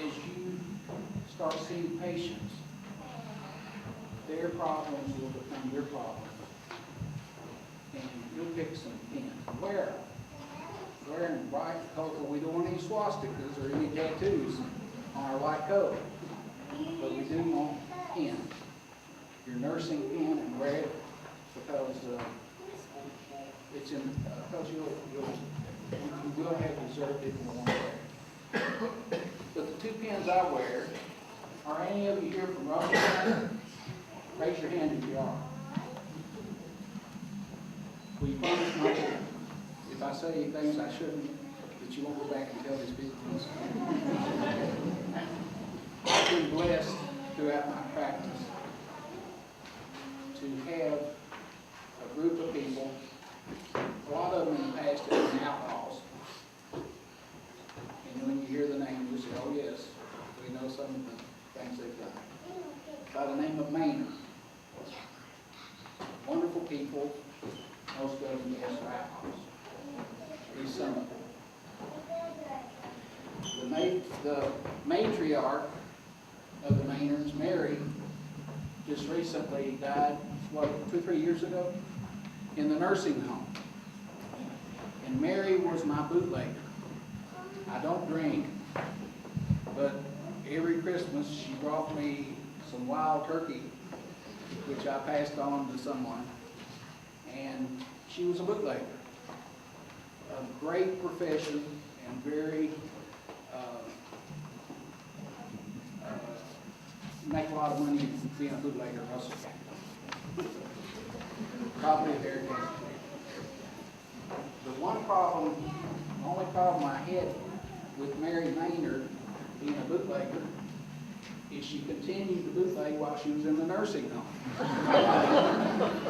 as you start seeing patients, their problems will become your problems. And you'll pick some pins. Wear them white color. We don't want any swastikas or any tattoos on our white coat. But we do want pins. Your nursing pin, and wear it because it's in because you will have reserved it in one way. But the two pins I wear, are any of you here from Russell? Raise your hand if you are. Will you promise not to, if I say things I shouldn't, that you won't go back and tell these people this? I've been blessed throughout my practice to have a group of people, a lot of them in the past have been outlaws. And when you hear the name, you say, oh yes, we know some of the things they've done. By the name of Maynard. Wonderful people, most of them yes are outlaws. At least some of them. The matriarch of the Maynards, Mary, just recently died, what, 2 or 3 years ago, in the nursing home. And Mary was my bootlegger. I don't drink, but every Christmas she brought me some wild turkey, which I passed on to someone. And she was a bootlegger. A great profession and very make a lot of money being a bootlegger in Russell County. Probably a very good. The only problem I had with Mary Maynard being a bootlegger is she continued to bootleg while she was in the nursing home.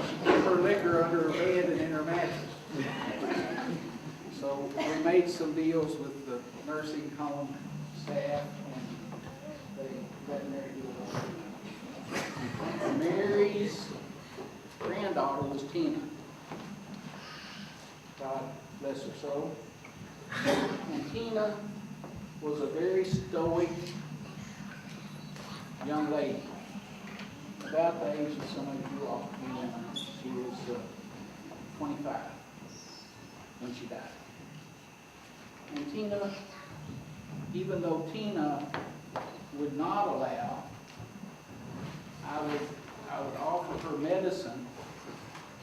She kept her liquor under her bed and in her mattress. So we made some deals with the nursing home staff, and they let Mary do it. Mary's granddaughter was Tina. God bless her soul. And Tina was a very stoic young lady, about the age of some of you all. She was 25 when she died. And Tina, even though Tina would not allow, I would offer her medicine.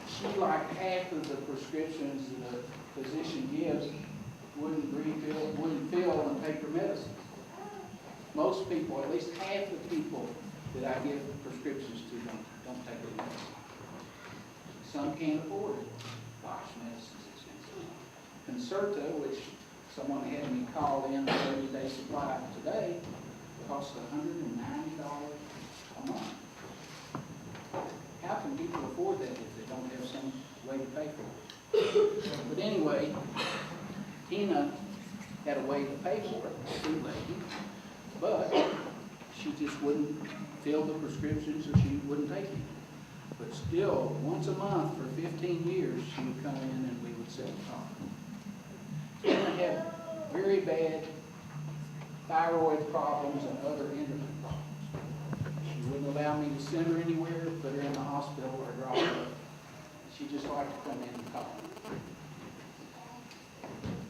She, like half of the prescriptions that a physician gives, wouldn't fill and take her medicine. Most people, at least half the people that I give prescriptions to, don't take their medicine. Some can't afford it. Gosh, medicine's expensive. Concerta, which someone had me call in a 30-day supply today, costs $190 a month. How can people afford that if they don't have some way to pay for it? But anyway, Tina had a way to pay for it, too lady. But she just wouldn't fill the prescriptions, or she wouldn't take it. But still, once a month for 15 years, she would come in and we would sit and talk. Tina had very bad thyroid problems and other endocrine problems. She wouldn't allow me to send her anywhere, put her in the hospital, or drop her. She just liked to come in and talk.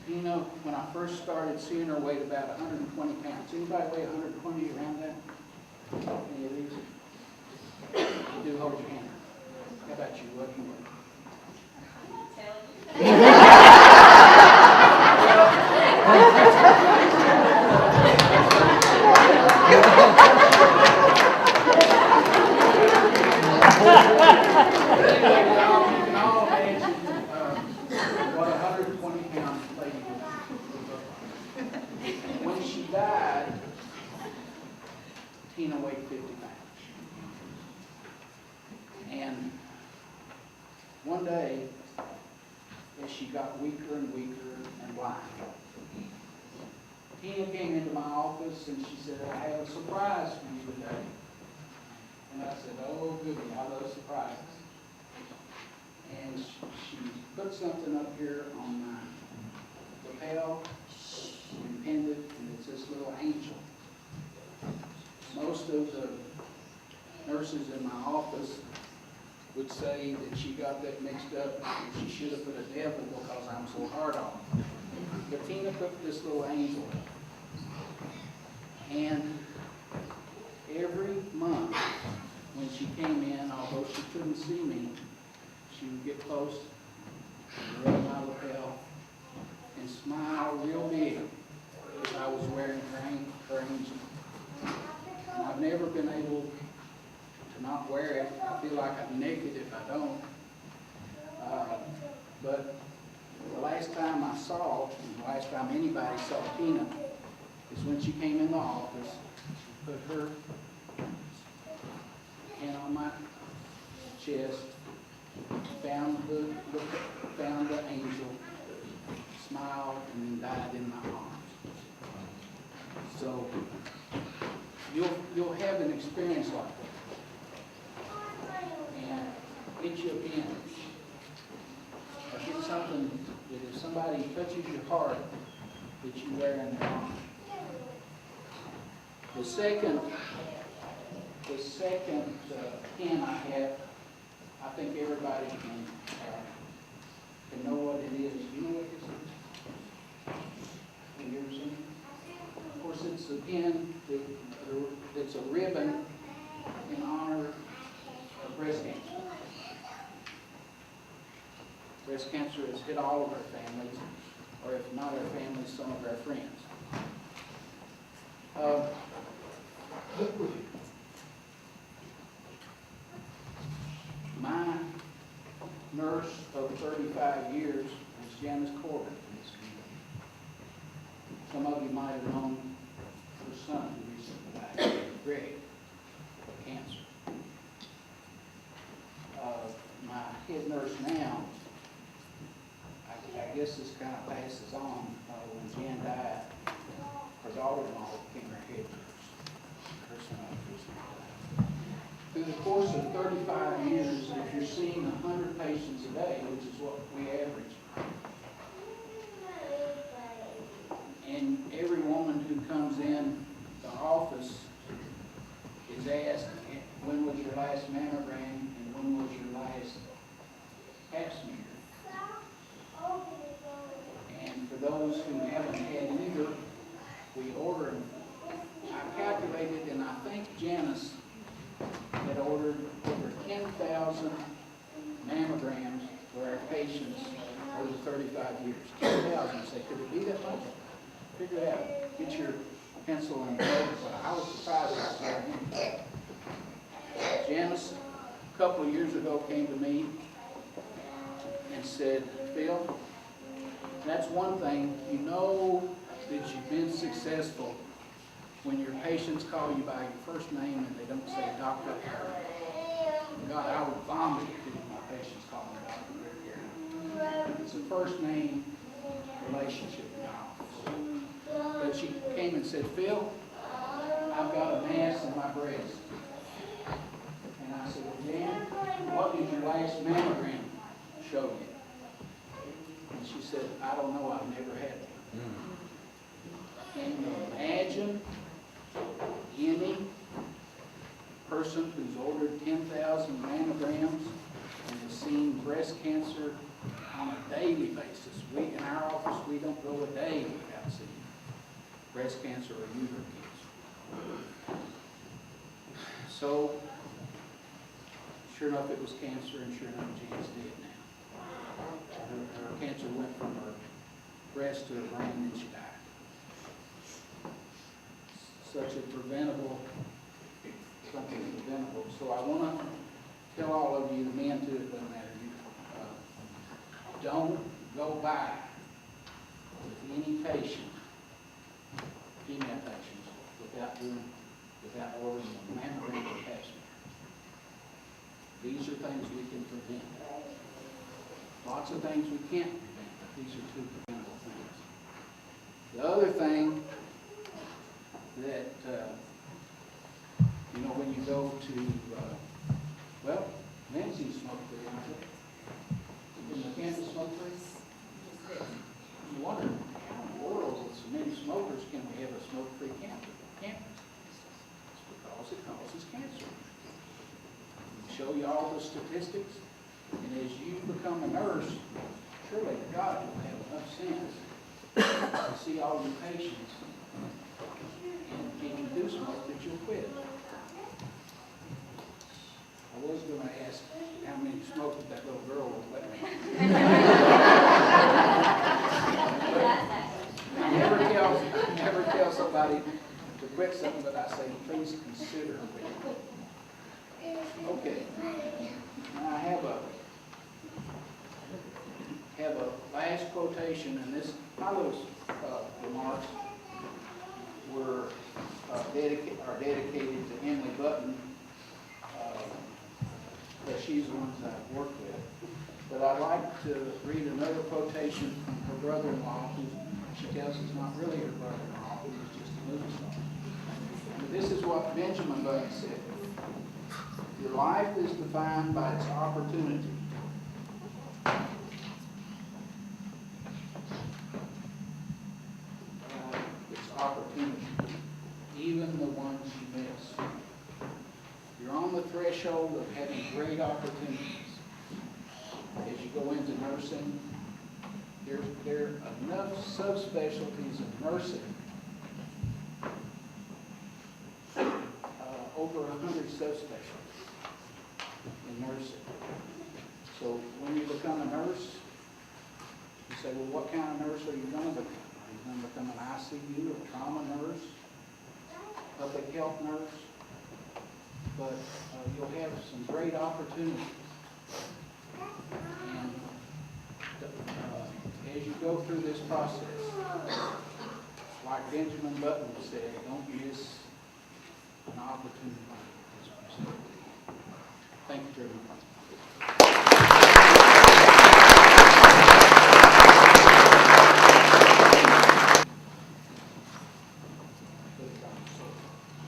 You know, when I first started seeing her, weighed about 120 pounds. Anybody weigh 120 around that? Any of these? You do hold your hand. How about you? What do you weigh? You can all imagine what a 120-pound lady would look like. When she died, Tina weighed 50 pounds. And one day, as she got weaker and weaker and blind, Tina came into my office and she said, I have a surprise for you today. And I said, oh, goody, I love surprises. And she put something up here on my lapel and pinned it, and it's this little angel. nurses in my office would say that she got that mixed up and she should have put a devil because I'm so hard on her. But Tina put this little angel, and every month when she came in, although she couldn't see me, she would get close, rub my lapel, and smile real big as I was wearing her angel. And I've never been able to not wear it. I feel like I'm naked if I don't. But the last time I saw, and the last time anybody saw Tina, is when she came in the office. She put her hand on my chest, found the angel, smiled, and then died in my arms. So you'll have an experience like that, and get you a pin. Or get something that if somebody touches your heart, that you wear in their arm. The second pin I have, I think everybody can know what it is. You know what this is? Have you ever seen it? Of course, it's a pin that's a ribbon in honor of breast cancer. Breast cancer has hit all of our families, or if not our families, some of our friends. My nurse of 35 years was Janice Corbin. Some of you might have known her son who recently died, Greg, of cancer. My head nurse now, I guess this kind of passes on. When Jan died, her daughter-in-law became her head nurse. Her son recently died. Through the course of 35 years, if you're seeing 100 patients a day, which is what we average, and every woman who comes in the office is asked, when was your last mammogram and when was your last pap smear? And for those who haven't had either, we order them. I calculated, and I think Janice had ordered over 10,000 mammograms for our patients over 35 years. 10,000. Say, could it be that much? Figure it out. Get your pencil and paper. I was surprised I saw him. Janice, a couple of years ago, came to me and said, Phil, that's one thing. You know that you've been successful when your patients call you by your first name and they don't say Dr. Aaron. God, I would vomit if my patients call me Dr. Aaron. It's a first name relationship in the office. But she came and said, Phil, I've got a mass in my breast. And I said, well, Jan, what did your last mammogram show you? And she said, I don't know, I've never had one. Can you imagine any person who's ordered 10,000 mammograms and has seen breast cancer on a daily basis? In our office, we don't go a day without seeing breast cancer or uterine cancer. So, sure enough, it was cancer, and sure enough, Jan's dead now. Her cancer went from her breast to her brain, and she died. Such a preventable, something preventable. So I want to tell all of you, the men too, it doesn't matter. Don't go by with any patient, female patients, without ordering a mammogram or pap smear. These are things we can prevent. Lots of things we can't prevent, but these are two preventable things. The other thing that, when you go to, Lindsey smoked free, aren't they? Can the campus smoke free? You wonder, how in the world with so many smokers can we have a smoke-free campus? It's because it causes cancer. show you all the statistics. And as you become a nurse, surely God will have enough sense to see all your patients. And if you do smoke, that you'll quit. I was going to ask how many smoked that little girl was letting me. I never tell somebody to quit something, but I say, please consider quitting. Okay. Now I have a last quotation, and this, my little remarks are dedicated to Emily Button, but she's the ones I've worked with. But I'd like to read another quotation from her brother-in-law, who she tells is not really her brother-in-law, who was just a movie star. But this is what Benjamin Button said. Your life is defined by its opportunity. Its opportunity, even the ones you miss. You're on the threshold of having great opportunities. As you go into nursing, there are enough subspecialties of nursing. Over 100 subspecialties in nursing. So when you become a nurse, you say, well, what kind of nurse are you going to become? Are you going to become an ICU, a trauma nurse, public health nurse? But you'll have some great opportunities. And as you go through this process, like Benjamin Button said, don't miss an opportunity. Thank you very much.